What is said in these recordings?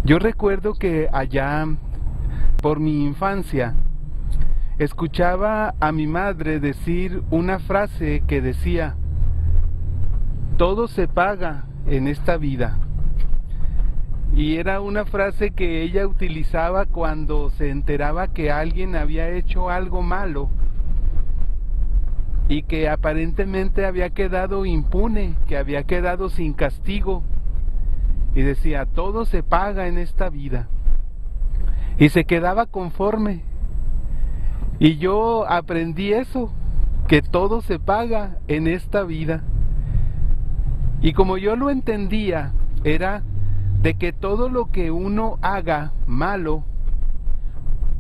Yo recuerdo que allá por mi infancia escuchaba a mi madre decir una frase que decía: todo se paga en esta vida. Y era una frase que ella utilizaba cuando se enteraba que alguien había hecho algo malo y que aparentemente había quedado impune, que había quedado sin castigo. Y decía: todo se paga en esta vida. Y se quedaba conforme. Y yo aprendí eso, que todo se paga en esta vida. Y como yo lo entendía, era de que todo lo que uno haga malo,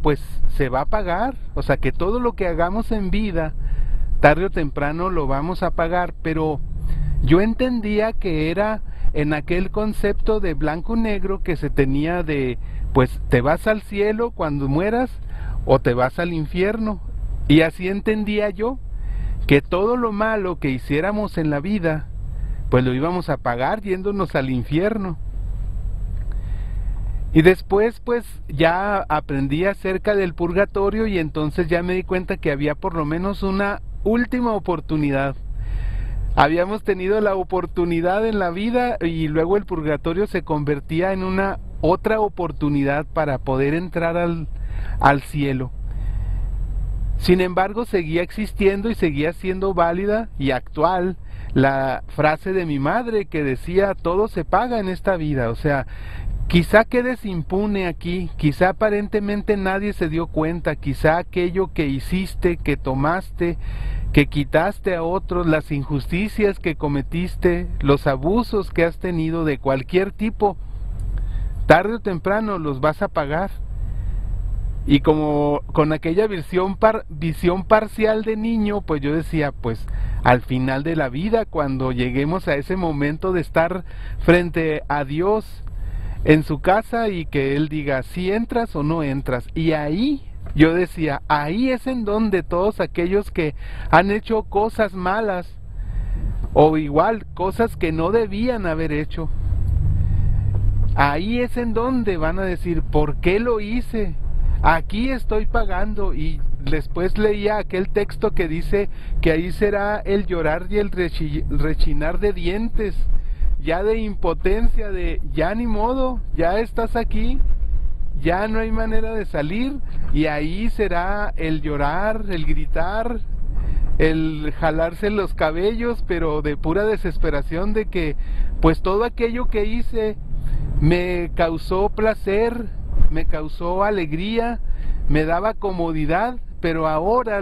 pues se va a pagar. O sea, que todo lo que hagamos en vida, tarde o temprano lo vamos a pagar. Pero yo entendía que era en aquel concepto de blanco-negro que se tenía de, pues te vas al cielo cuando mueras o te vas al infierno. Y así entendía yo, que todo lo malo que hiciéramos en la vida, pues lo íbamos a pagar yéndonos al infierno. Y después pues ya aprendí acerca del purgatorio y entonces ya me di cuenta que había por lo menos una última oportunidad. Habíamos tenido la oportunidad en la vida y luego el purgatorio se convertía en una otra oportunidad para poder entrar al cielo. Sin embargo, seguía existiendo y seguía siendo válida y actual la frase de mi madre que decía: todo se paga en esta vida. O sea, quizá quedes impune aquí, quizá aparentemente nadie se dio cuenta, quizá aquello que hiciste, que tomaste, que quitaste a otros, las injusticias que cometiste, los abusos que has tenido de cualquier tipo, tarde o temprano los vas a pagar. Y como con aquella visión parcial de niño, pues yo decía, pues al final de la vida, cuando lleguemos a ese momento de estar frente a Dios en su casa y que Él diga si entras o no entras, y ahí yo decía, ahí es en donde todos aquellos que han hecho cosas malas o igual cosas que no debían haber hecho, ahí es en donde van a decir, ¿por qué lo hice? Aquí estoy pagando. Y después leía aquel texto que dice que ahí será el llorar y el rechinar de dientes, ya de impotencia, de ya ni modo, ya estás aquí, ya no hay manera de salir, y ahí será el llorar, el gritar, el jalarse los cabellos, pero de pura desesperación de que pues todo aquello que hice me causó placer, me causó alegría, me daba comodidad, pero ahora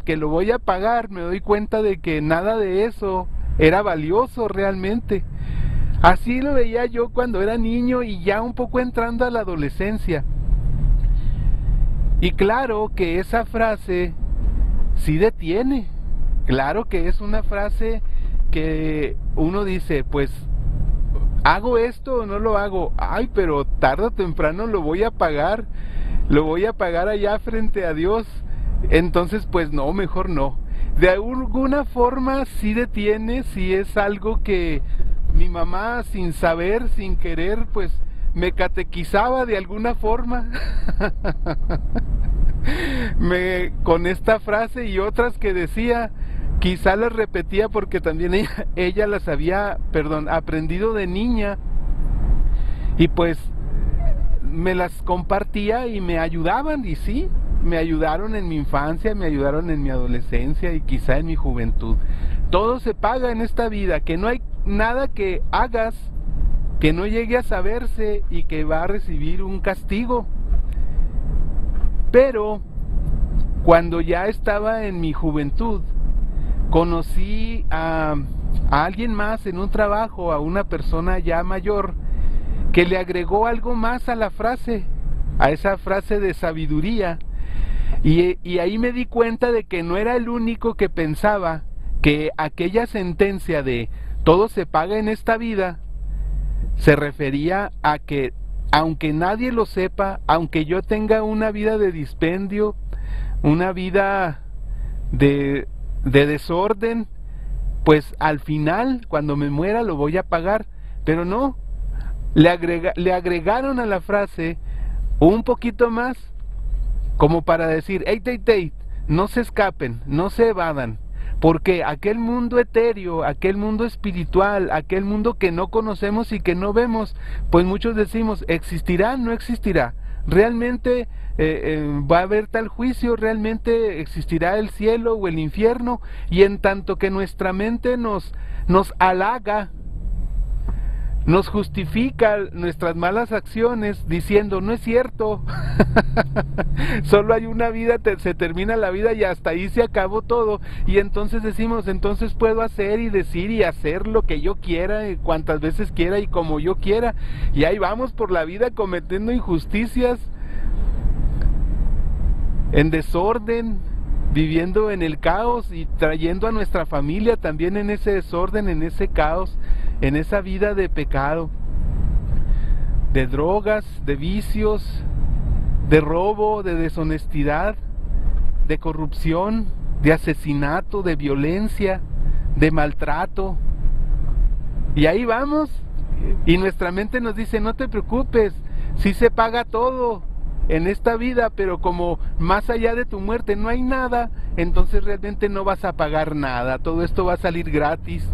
que lo voy a pagar, me doy cuenta de que nada de eso era valioso realmente. Así lo veía yo cuando era niño y ya un poco entrando a la adolescencia. Y claro que esa frase sí detiene, claro que es una frase que uno dice, pues ¿hago esto o no lo hago? Ay, pero tarde o temprano lo voy a pagar allá frente a Dios. Entonces, pues no, mejor no. De alguna forma sí detiene, sí es algo que mi mamá sin saber, sin querer, pues me catequizaba de alguna forma. Con esta frase y otras que decía, quizá las repetía porque también ella las había, aprendido de niña, y pues me las compartía y me ayudaban, y sí, me ayudaron en mi infancia, me ayudaron en mi adolescencia y quizá en mi juventud. Todo se paga en esta vida, que no hay nada que hagas que no llegue a saberse y que va a recibir un castigo. Pero cuando ya estaba en mi juventud, conocí a alguien más en un trabajo, a una persona ya mayor, que le agregó algo más a la frase, a esa frase de sabiduría, y ahí me di cuenta de que no era el único que pensaba que aquella sentencia de todo se paga en esta vida se refería a que aunque nadie lo sepa, aunque yo tenga una vida de dispendio, una vida de desorden, pues al final, cuando me muera, lo voy a pagar. Pero no, le agregaron a la frase un poquito más, como para decir, hey, hey, hey, no se escapen, no se evadan, porque aquel mundo etéreo, aquel mundo espiritual, aquel mundo que no conocemos y que no vemos, pues muchos decimos, ¿existirá? ¿No existirá? ¿Realmente va a haber tal juicio? ¿Realmente existirá el cielo o el infierno? Y en tanto que nuestra mente nos halaga, nos justifica nuestras malas acciones diciendo, no es cierto, solo hay una vida, se termina la vida y hasta ahí se acabó todo, y entonces decimos, entonces puedo hacer y decir y hacer lo que yo quiera, cuantas veces quiera y como yo quiera, y ahí vamos por la vida cometiendo injusticias, en desorden, viviendo en el caos y trayendo a nuestra familia también en ese desorden, en ese caos, en esa vida de pecado, de drogas, de vicios, de robo, de deshonestidad, de corrupción, de asesinato, de violencia, de maltrato. Y ahí vamos, y nuestra mente nos dice, no te preocupes, sí se paga todo en esta vida, pero como más allá de tu muerte no hay nada, entonces realmente no vas a pagar nada, todo esto va a salir gratis.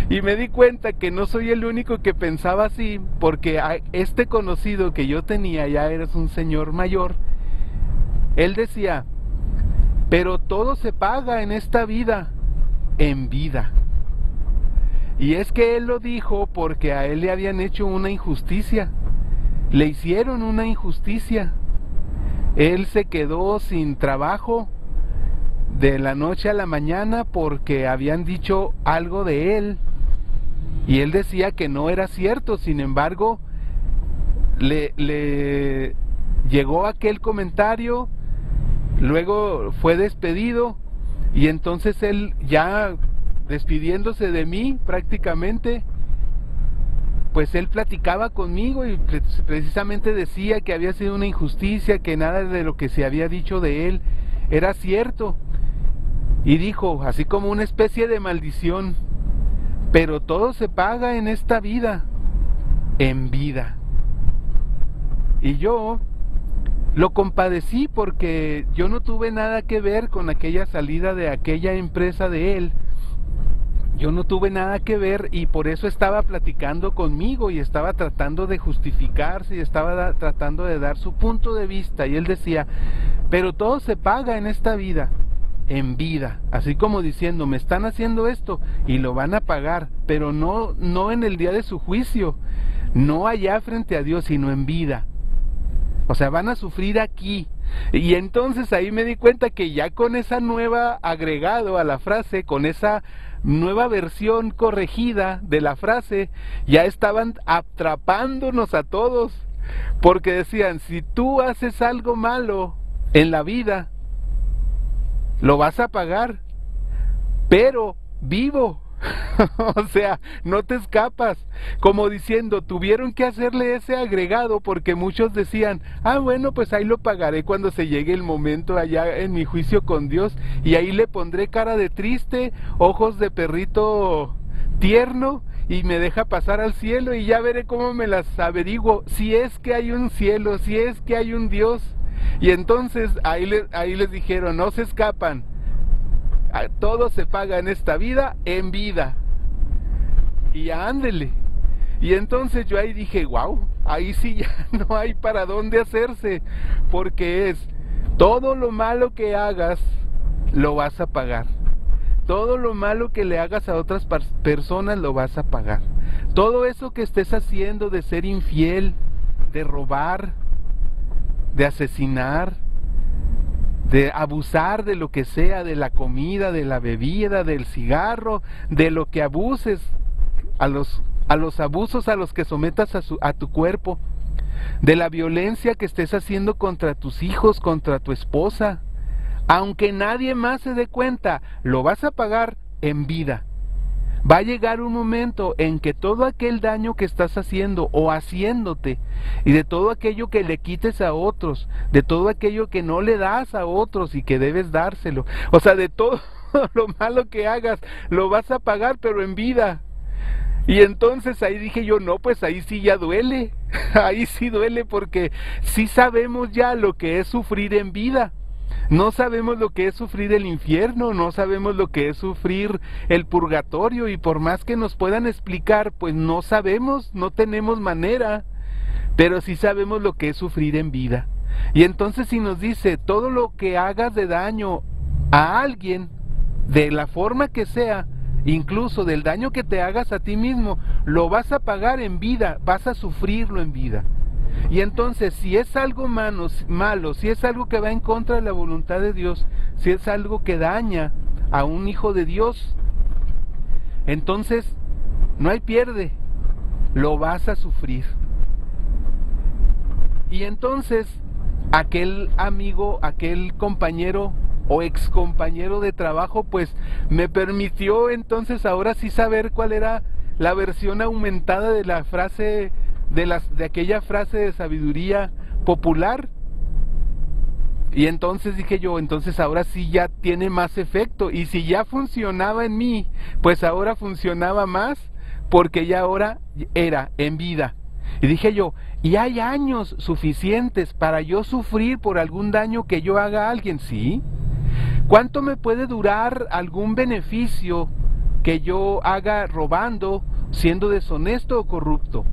Y me di cuenta que no soy el único que pensaba así, porque este conocido que yo tenía, ya eres un señor mayor, él decía, pero todo se paga en esta vida, en vida. Y es que él lo dijo porque a él le habían hecho una injusticia. Le hicieron una injusticia. Él se quedó sin trabajo de la noche a la mañana porque habían dicho algo de él. Y él decía que no era cierto. Sin embargo, le llegó aquel comentario, luego fue despedido y entonces él, ya despidiéndose de mí prácticamente, pues él platicaba conmigo y precisamente decía que había sido una injusticia, que nada de lo que se había dicho de él era cierto. Y dijo, así como una especie de maldición, pero todo se paga en esta vida, en vida. Y yo lo compadecí porque yo no tuve nada que ver con aquella salida de aquella empresa de él. Yo no tuve nada que ver y por eso estaba platicando conmigo y estaba tratando de justificarse y estaba tratando de dar su punto de vista. Y él decía, pero todo se paga en esta vida, en vida. Así como diciendo, me están haciendo esto y lo van a pagar, pero no en el día de su juicio, no allá frente a Dios, sino en vida. O sea, van a sufrir aquí. Y entonces ahí me di cuenta que ya con esa nueva agregado a la frase, con esa nueva versión corregida de la frase, ya estaban atrapándonos a todos, porque decían, si tú haces algo malo en la vida, lo vas a pagar, pero vivo. O sea, no te escapas, como diciendo, tuvieron que hacerle ese agregado porque muchos decían, bueno, pues ahí lo pagaré cuando se llegue el momento allá en mi juicio con Dios, y ahí le pondré cara de triste, ojos de perrito tierno, y me deja pasar al cielo y ya veré cómo me las averiguo, si es que hay un cielo, si es que hay un Dios. Y entonces ahí les dijeron, no se escapan, todo se paga en esta vida, en vida. Y ándele. Y entonces yo ahí dije, wow, ahí sí ya no hay para dónde hacerse, porque es, todo lo malo que hagas, lo vas a pagar. Todo lo malo que le hagas a otras personas, lo vas a pagar. Todo eso que estés haciendo de ser infiel, de robar, de asesinar, de abusar de lo que sea, de la comida, de la bebida, del cigarro, de lo que abuses, a los abusos a los que sometas a tu cuerpo, de la violencia que estés haciendo contra tus hijos, contra tu esposa, aunque nadie más se dé cuenta, lo vas a pagar en vida. Va a llegar un momento en que todo aquel daño que estás haciendo o haciéndote, y de todo aquello que le quites a otros, de todo aquello que no le das a otros y que debes dárselo, o sea, de todo lo malo que hagas, lo vas a pagar, pero en vida. Y entonces ahí dije yo, no, pues ahí sí ya duele, ahí sí duele porque sí sabemos ya lo que es sufrir en vida. No sabemos lo que es sufrir el infierno, no sabemos lo que es sufrir el purgatorio y por más que nos puedan explicar, pues no sabemos, no tenemos manera, pero sí sabemos lo que es sufrir en vida. Y entonces si nos dice, todo lo que hagas de daño a alguien, de la forma que sea, incluso del daño que te hagas a ti mismo, lo vas a pagar en vida, vas a sufrirlo en vida. Y entonces, si es algo malo, si es algo que va en contra de la voluntad de Dios, si es algo que daña a un hijo de Dios, entonces no hay pierde, lo vas a sufrir. Y entonces, aquel amigo, aquel compañero o ex compañero de trabajo, pues me permitió entonces ahora sí saber cuál era la versión aumentada de la frase, de aquella frase de sabiduría popular. Y entonces dije yo, entonces ahora sí ya tiene más efecto, y si ya funcionaba en mí, pues ahora funcionaba más, porque ya ahora era en vida. Y dije yo, y hay años suficientes para yo sufrir por algún daño que yo haga a alguien, ¿sí? ¿Cuánto me puede durar algún beneficio que yo haga robando, siendo deshonesto o corrupto?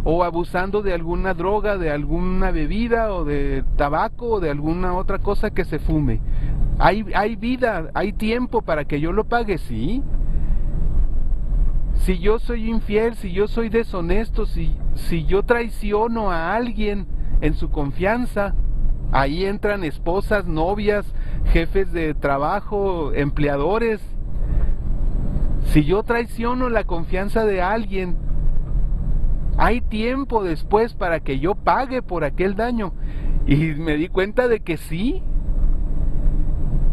O abusando de alguna droga, de alguna bebida, o de tabaco, o de alguna otra cosa que se fume. Hay vida, hay tiempo para que yo lo pague, ¿sí? Si yo soy infiel, si yo soy deshonesto, si yo traiciono a alguien en su confianza, ahí entran esposas, novias, jefes de trabajo, empleadores. Si yo traiciono la confianza de alguien, hay tiempo después para que yo pague por aquel daño. Y me di cuenta de que sí.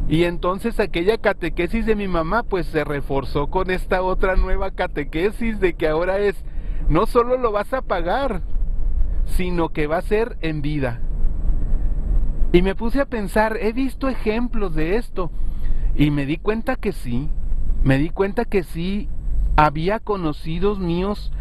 Y entonces aquella catequesis de mi mamá pues se reforzó con esta otra nueva catequesis de que ahora es, no solo lo vas a pagar, sino que va a ser en vida. Y me puse a pensar, he visto ejemplos de esto y me di cuenta que sí, había conocidos míos,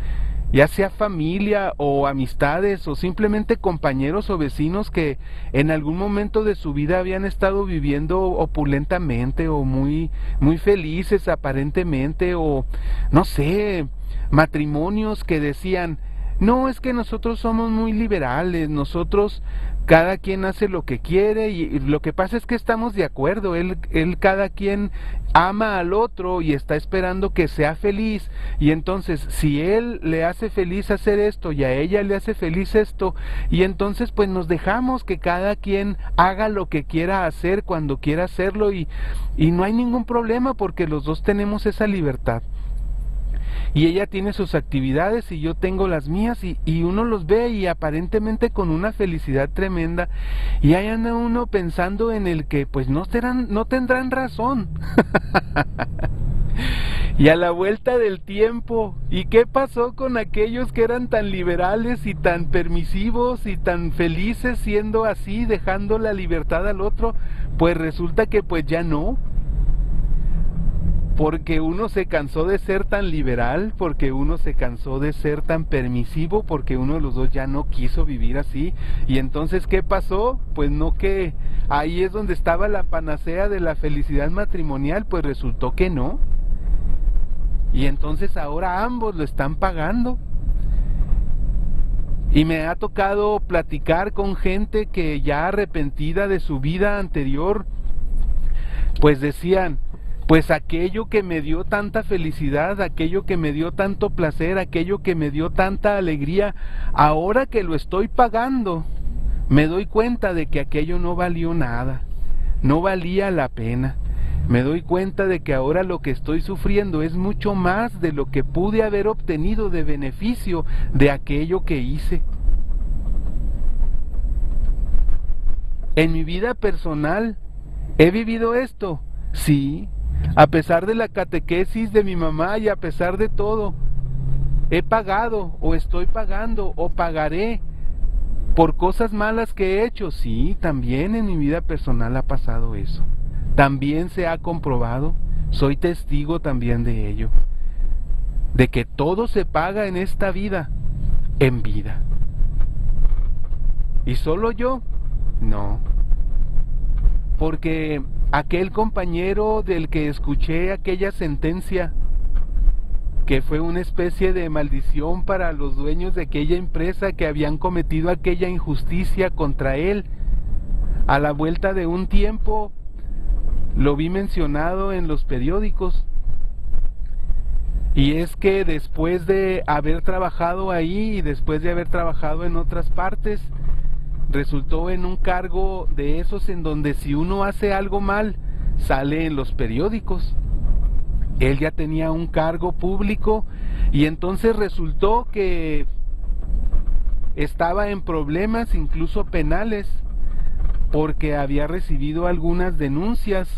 ya sea familia o amistades o simplemente compañeros o vecinos que en algún momento de su vida habían estado viviendo opulentamente o muy felices aparentemente, o no sé, matrimonios que decían, no, es que nosotros somos muy liberales, nosotros cada quien hace lo que quiere y lo que pasa es que estamos de acuerdo, él cada quien ama al otro y está esperando que sea feliz, y entonces si él le hace feliz hacer esto y a ella le hace feliz esto, y entonces pues nos dejamos que cada quien haga lo que quiera hacer cuando quiera hacerlo, y no hay ningún problema porque los dos tenemos esa libertad. Y ella tiene sus actividades y yo tengo las mías, y uno los ve y aparentemente con una felicidad tremenda, y ahí anda uno pensando en el que pues no tendrán razón. Y a la vuelta del tiempo, ¿y qué pasó con aquellos que eran tan liberales y tan permisivos y tan felices siendo así, dejando la libertad al otro? Pues resulta que pues ya no. Porque uno se cansó de ser tan liberal, porque uno se cansó de ser tan permisivo, porque uno de los dos ya no quiso vivir así. Y entonces, ¿qué pasó? Pues no, que ahí es donde estaba la panacea de la felicidad matrimonial, pues resultó que no. Y entonces ahora ambos lo están pagando. Y me ha tocado platicar con gente que ya arrepentida de su vida anterior, pues decían, pues aquello que me dio tanta felicidad, aquello que me dio tanto placer, aquello que me dio tanta alegría, ahora que lo estoy pagando, me doy cuenta de que aquello no valió nada, no valía la pena. Me doy cuenta de que ahora lo que estoy sufriendo es mucho más de lo que pude haber obtenido de beneficio de aquello que hice. En mi vida personal, ¿he vivido esto? Sí. A pesar de la catequesis de mi mamá y a pesar de todo, he pagado o estoy pagando o pagaré por cosas malas que he hecho. Sí, también en mi vida personal ha pasado eso. También se ha comprobado, soy testigo también de ello. de que todo se paga en esta vida, en vida. ¿Y solo yo? No. Porque aquel compañero del que escuché aquella sentencia, que fue una especie de maldición para los dueños de aquella empresa que habían cometido aquella injusticia contra él, a la vuelta de un tiempo lo vi mencionado en los periódicos. Y es que después de haber trabajado ahí y después de haber trabajado en otras partes, resultó en un cargo de esos en donde si uno hace algo mal, sale en los periódicos. Él ya tenía un cargo público y entonces resultó que estaba en problemas incluso penales porque había recibido algunas denuncias.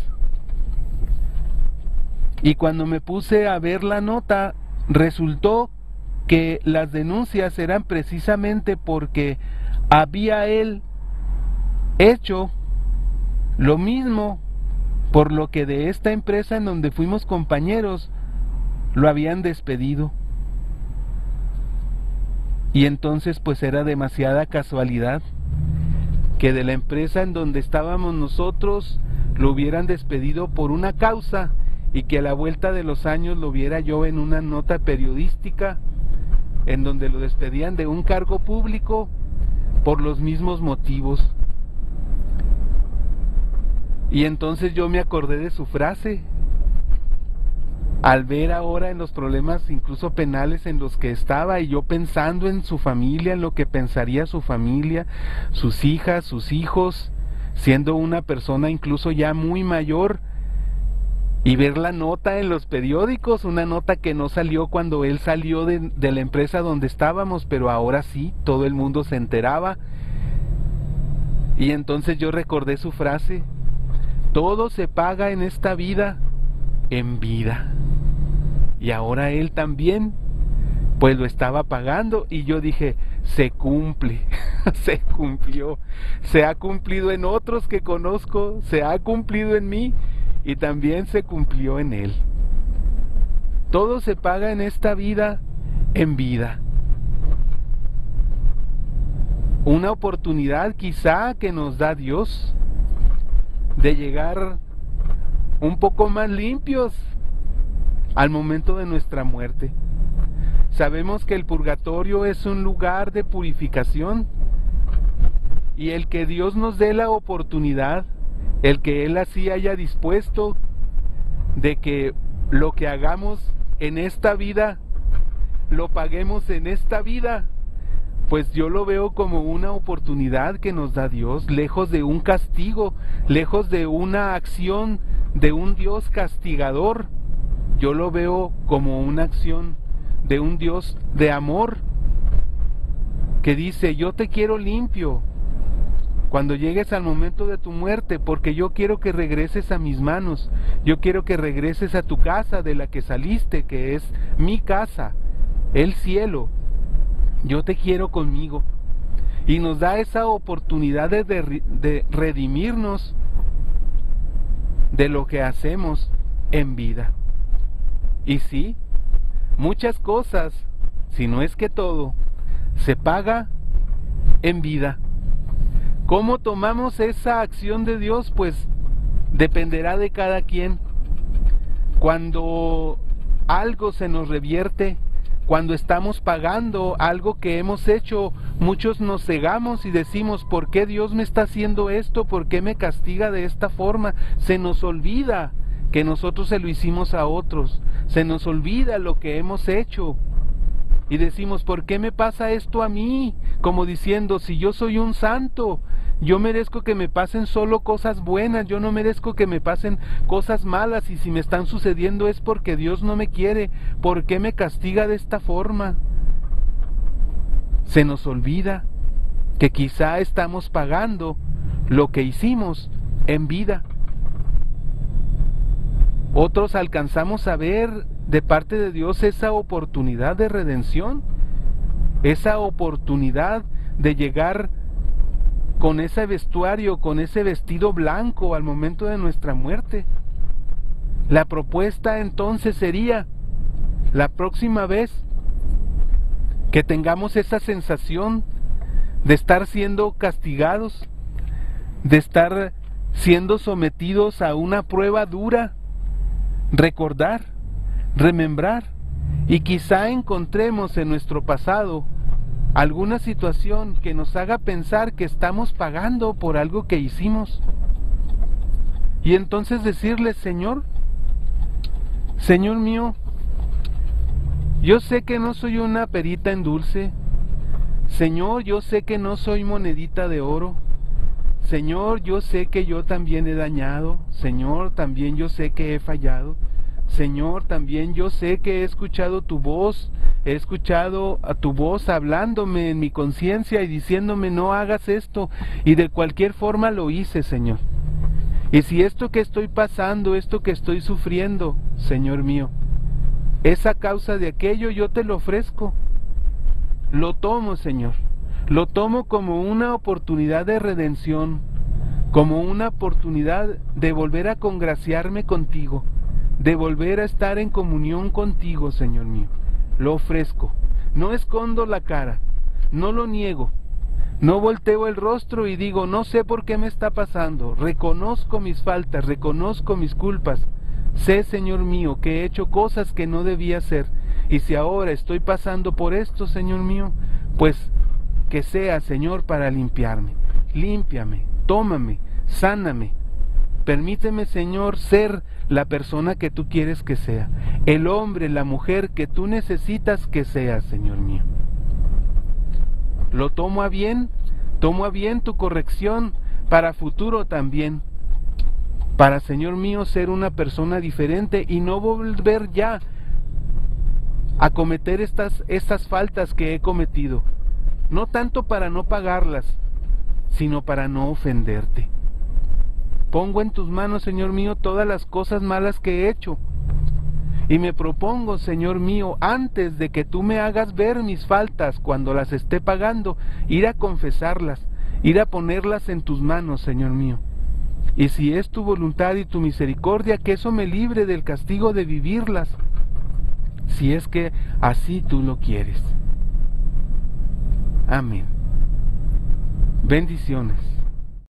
Y cuando me puse a ver la nota, resultó que las denuncias eran precisamente porque había él hecho lo mismo por lo que de esta empresa en donde fuimos compañeros lo habían despedido. Y entonces pues era demasiada casualidad que de la empresa en donde estábamos nosotros lo hubieran despedido por una causa y que a la vuelta de los años lo viera yo en una nota periodística en donde lo despedían de un cargo público por los mismos motivos. Y entonces yo me acordé de su frase, al ver ahora en los problemas incluso penales en los que estaba, y yo pensando en su familia, en lo que pensaría su familia, sus hijas, sus hijos, siendo una persona incluso ya muy mayor, y ver la nota en los periódicos, una nota que no salió cuando él salió de la empresa donde estábamos, pero ahora sí, todo el mundo se enteraba. Y entonces yo recordé su frase, todo se paga en esta vida, en vida. Y ahora él también, pues lo estaba pagando, y yo dije, se cumple, se cumplió, se ha cumplido en otros que conozco, se ha cumplido en mí, y también se cumplió en él. Todo se paga en esta vida, en vida. Una oportunidad quizá que nos da Dios de llegar un poco más limpios al momento de nuestra muerte. Sabemos que el purgatorio es un lugar de purificación, y el que Dios nos dé la oportunidad, el que Él así haya dispuesto de que lo que hagamos en esta vida lo paguemos en esta vida, pues yo lo veo como una oportunidad que nos da Dios, lejos de un castigo, lejos de una acción de un Dios castigador. Yo lo veo como una acción de un Dios de amor que dice, yo te quiero limpio cuando llegues al momento de tu muerte, porque yo quiero que regreses a mis manos, yo quiero que regreses a tu casa de la que saliste, que es mi casa, el cielo. Yo te quiero conmigo. Y nos da esa oportunidad de redimirnos de lo que hacemos en vida. Y sí, muchas cosas, si no es que todo, se paga en vida. ¿Cómo tomamos esa acción de Dios? Pues dependerá de cada quien. Cuando algo se nos revierte, cuando estamos pagando algo que hemos hecho, muchos nos cegamos y decimos, ¿por qué Dios me está haciendo esto? ¿Por qué me castiga de esta forma? Se nos olvida que nosotros se lo hicimos a otros, se nos olvida lo que hemos hecho. Y decimos, ¿por qué me pasa esto a mí? Como diciendo, si yo soy un santo, yo merezco que me pasen solo cosas buenas, yo no merezco que me pasen cosas malas, y si me están sucediendo es porque Dios no me quiere. ¿Por qué me castiga de esta forma? Se nos olvida que quizá estamos pagando lo que hicimos en vida. Otros alcanzamos a ver de parte de Dios esa oportunidad de redención, esa oportunidad de llegar con ese vestuario, con ese vestido blanco al momento de nuestra muerte. La propuesta entonces sería, la próxima vez que tengamos esa sensación de estar siendo castigados, de estar siendo sometidos a una prueba dura, recordar, remembrar, y quizá encontremos en nuestro pasado alguna situación que nos haga pensar que estamos pagando por algo que hicimos. Y entonces decirle: Señor, Señor mío, yo sé que no soy una perita en dulce. Señor, yo sé que no soy monedita de oro. Señor, yo sé que yo también he dañado. Señor, también yo sé que he fallado. Señor, también yo sé que he escuchado tu voz. He escuchado a tu voz hablándome en mi conciencia y diciéndome: no hagas esto. Y de cualquier forma lo hice, Señor. Y si esto que estoy pasando, esto que estoy sufriendo, Señor mío, es a causa de aquello, yo te lo ofrezco. Lo tomo, Señor. Lo tomo como una oportunidad de redención, como una oportunidad de volver a congraciarme contigo, de volver a estar en comunión contigo, Señor mío. Lo ofrezco. No escondo la cara, no lo niego, no volteo el rostro y digo: no sé por qué me está pasando. Reconozco mis faltas, reconozco mis culpas. Sé, Señor mío, que he hecho cosas que no debía hacer. Y si ahora estoy pasando por esto, Señor mío, pues que sea, Señor, para limpiarme. Límpiame, tómame, sáname. Permíteme, Señor, ser la persona que tú quieres que sea, el hombre, la mujer que tú necesitas que sea, Señor mío. Lo tomo a bien tu corrección para futuro también, para, Señor mío, ser una persona diferente y no volver ya a cometer estas faltas que he cometido, no tanto para no pagarlas, sino para no ofenderte. Pongo en tus manos, Señor mío, todas las cosas malas que he hecho, y me propongo, Señor mío, antes de que tú me hagas ver mis faltas cuando las esté pagando, ir a confesarlas, ir a ponerlas en tus manos, Señor mío. Y si es tu voluntad y tu misericordia, que eso me libre del castigo de vivirlas, si es que así tú lo quieres. Amén. Bendiciones.